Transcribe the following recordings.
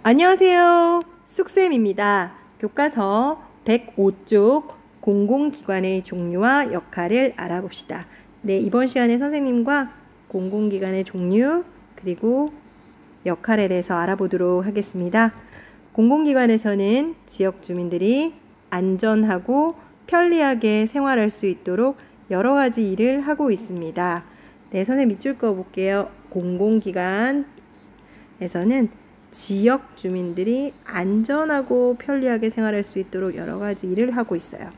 안녕하세요. 쑥쌤입니다. 교과서 105쪽 공공기관의 종류와 역할을 알아봅시다. 네, 이번 시간에 선생님과 공공기관의 종류 그리고 역할에 대해서 알아보도록 하겠습니다. 공공기관에서는 지역 주민들이 안전하고 편리하게 생활할 수 있도록 여러 가지 일을 하고 있습니다. 네, 선생님 밑줄 그어 볼게요. 공공기관에서는 지역 주민들이 안전하고 편리하게 생활할 수 있도록 여러 가지 일을 하고 있어요.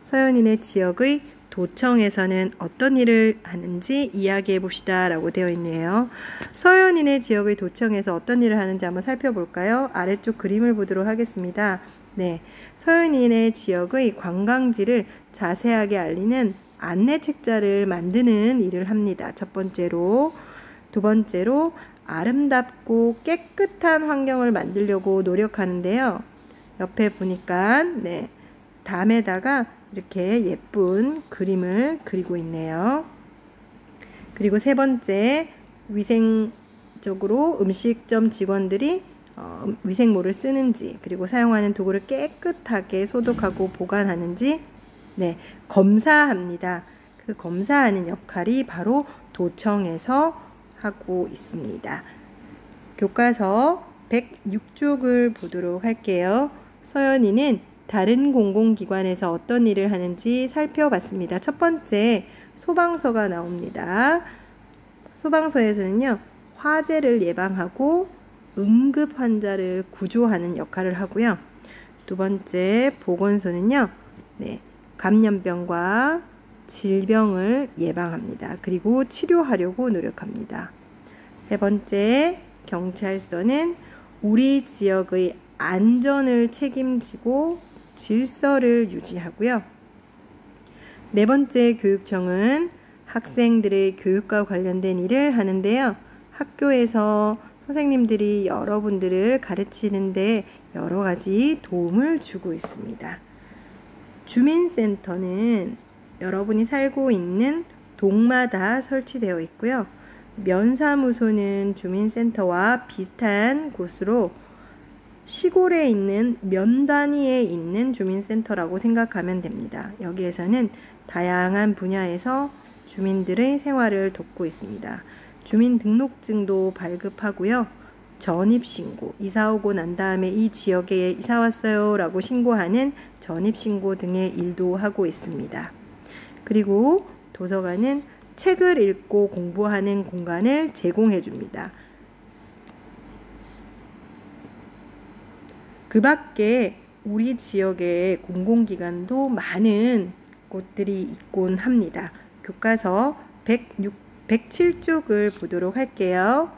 서현인의 지역의 도청에서는 어떤 일을 하는지 이야기해 봅시다 라고 되어 있네요. 서현인의 지역의 도청에서 어떤 일을 하는지 한번 살펴볼까요? 아래쪽 그림을 보도록 하겠습니다. 네, 서현인의 지역의 관광지를 자세하게 알리는 안내 책자를 만드는 일을 합니다. 첫 번째로. 두 번째로 아름답고 깨끗한 환경을 만들려고 노력하는데요. 옆에 보니까 네, 담에다가 이렇게 예쁜 그림을 그리고 있네요. 그리고 세 번째, 위생적으로 음식점 직원들이 위생모를 쓰는지 그리고 사용하는 도구를 깨끗하게 소독하고 보관하는지 네, 검사합니다. 그 검사하는 역할이 바로 도청에서 하고 있습니다. 교과서 106쪽을 보도록 할게요. 서연이는 다른 공공기관에서 어떤 일을 하는지 살펴봤습니다. 첫 번째, 소방서가 나옵니다. 소방서에서는요, 화재를 예방하고 응급 환자를 구조하는 역할을 하고요. 두 번째, 보건소는요, 네, 감염병과 질병을 예방합니다. 그리고 치료하려고 노력합니다. 세 번째, 경찰서는 우리 지역의 안전을 책임지고 질서를 유지하고요. 네 번째, 교육청은 학생들의 교육과 관련된 일을 하는데요. 학교에서 선생님들이 여러분들을 가르치는데 여러 가지 도움을 주고 있습니다. 주민센터는 여러분이 살고 있는 동마다 설치되어 있고요. 면사무소는 주민센터와 비슷한 곳으로 시골에 있는 면 단위에 있는 주민센터라고 생각하면 됩니다. 여기에서는 다양한 분야에서 주민들의 생활을 돕고 있습니다. 주민등록증도 발급하고요. 전입신고, 이사 오고 난 다음에 이 지역에 이사 왔어요 라고 신고하는 전입신고 등의 일도 하고 있습니다. 그리고 도서관은 책을 읽고 공부하는 공간을 제공해 줍니다. 그 밖에 우리 지역의 공공기관도 많은 곳들이 있곤 합니다. 교과서 107쪽을 보도록 할게요.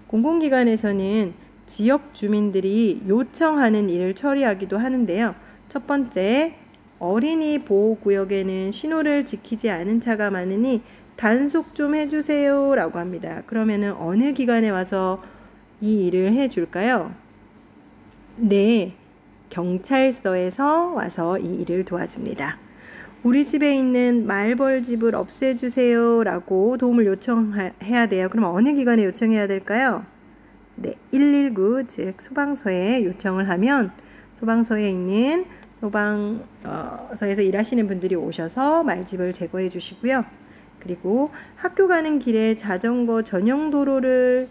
공공기관에서는 지역 주민들이 요청하는 일을 처리하기도 하는데요. 첫 번째, 어린이 보호구역에는 신호를 지키지 않은 차가 많으니 단속 좀 해주세요 라고 합니다. 그러면은 어느 기관에 와서 이 일을 해줄까요? 네, 경찰서에서 와서 이 일을 도와줍니다. 우리 집에 있는 말벌집을 없애주세요 라고 도움을 요청해야 돼요. 그럼 어느 기관에 요청해야 될까요? 네, 119, 즉 소방서에 요청을 하면 소방서에 있는 소방서에서 일하시는 분들이 오셔서 말집을 제거해 주시고요. 그리고 학교 가는 길에 자전거 전용 도로를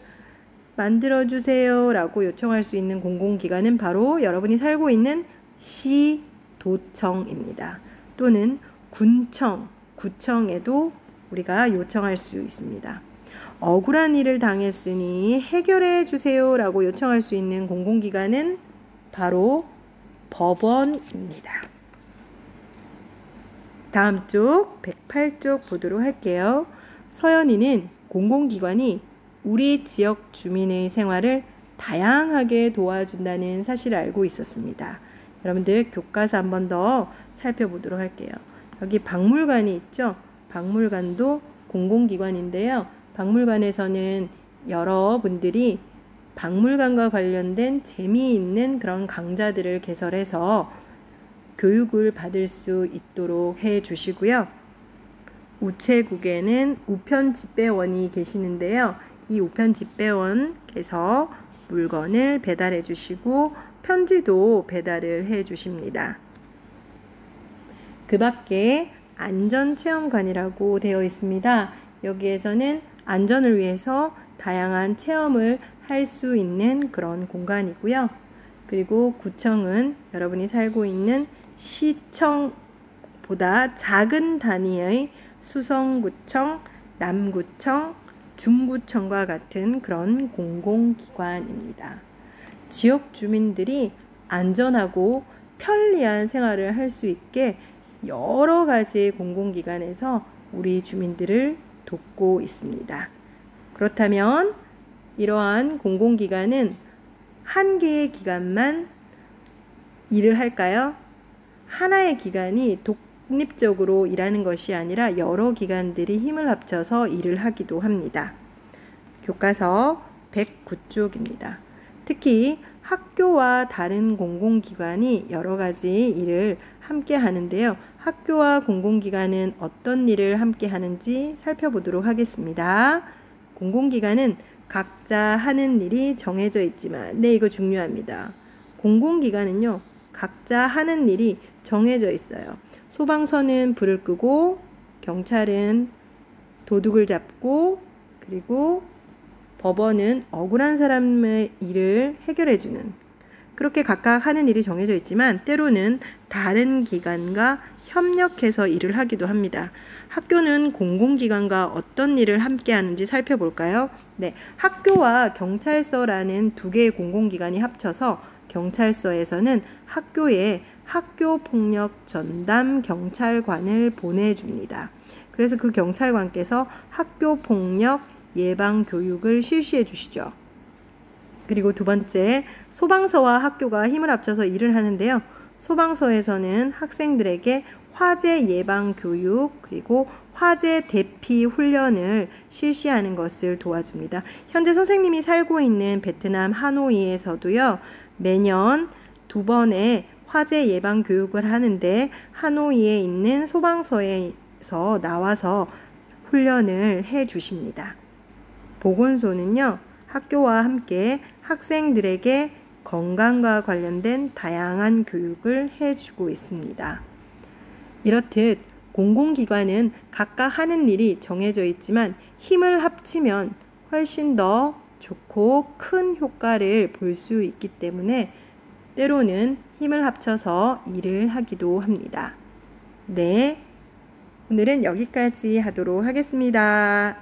만들어 주세요 라고 요청할 수 있는 공공기관은 바로 여러분이 살고 있는 시도청입니다. 또는 군청, 구청에도 우리가 요청할 수 있습니다. 억울한 일을 당했으니 해결해 주세요 라고 요청할 수 있는 공공기관은 바로 법원입니다. 다음 쪽 108쪽 보도록 할게요. 서연이는 공공기관이 우리 지역 주민의 생활을 다양하게 도와준다는 사실을 알고 있었습니다. 여러분들 교과서 한 번 더 살펴보도록 할게요. 여기 박물관이 있죠. 박물관도 공공기관인데요. 박물관에서는 여러분들이 박물관과 관련된 재미있는 그런 강좌들을 개설해서 교육을 받을 수 있도록 해 주시고요. 우체국에는 우편집배원이 계시는데요. 이 우편집배원께서 물건을 배달해 주시고 편지도 배달을 해 주십니다. 그 밖에 안전체험관이라고 되어 있습니다. 여기에서는 안전을 위해서 다양한 체험을 할 수 있는 그런 공간이고요. 그리고 구청은 여러분이 살고 있는 시청보다 작은 단위의 수성구청, 남구청, 중구청과 같은 그런 공공기관입니다. 지역 주민들이 안전하고 편리한 생활을 할 수 있게 여러 가지 공공기관에서 우리 주민들을 돕고 있습니다. 그렇다면 이러한 공공기관은 한 개의 기관만 일을 할까요? 하나의 기관이 독립적으로 일하는 것이 아니라 여러 기관들이 힘을 합쳐서 일을 하기도 합니다. 교과서 109쪽입니다. 특히 학교와 다른 공공기관이 여러 가지 일을 함께 하는데요. 학교와 공공기관은 어떤 일을 함께 하는지 살펴보도록 하겠습니다. 공공기관은 각자 하는 일이 정해져 있지만, 네, 이거 중요합니다. 공공기관은요, 각자 하는 일이 정해져 있어요. 소방서는 불을 끄고, 경찰은 도둑을 잡고, 그리고 법원은 억울한 사람의 일을 해결해주는, 그렇게 각각 하는 일이 정해져 있지만 때로는 다른 기관과 협력해서 일을 하기도 합니다. 학교는 공공기관과 어떤 일을 함께 하는지 살펴볼까요? 네, 학교와 경찰서라는 두 개의 공공기관이 합쳐서 경찰서에서는 학교에 학교폭력 전담 경찰관을 보내줍니다. 그래서 그 경찰관께서 학교폭력 예방 교육을 실시해 주시죠. 그리고 두 번째, 소방서와 학교가 힘을 합쳐서 일을 하는데요. 소방서에서는 학생들에게 화재 예방 교육 그리고 화재 대피 훈련을 실시하는 것을 도와줍니다. 현재 선생님이 살고 있는 베트남 하노이에서도요, 매년 2번의 화재 예방 교육을 하는데 하노이에 있는 소방서에서 나와서 훈련을 해 주십니다. 보건소는요, 학교와 함께 학생들에게 건강과 관련된 다양한 교육을 해주고 있습니다. 이렇듯 공공기관은 각각 하는 일이 정해져 있지만 힘을 합치면 훨씬 더 좋고 큰 효과를 볼 수 있기 때문에 때로는 힘을 합쳐서 일을 하기도 합니다. 네, 오늘은 여기까지 하도록 하겠습니다.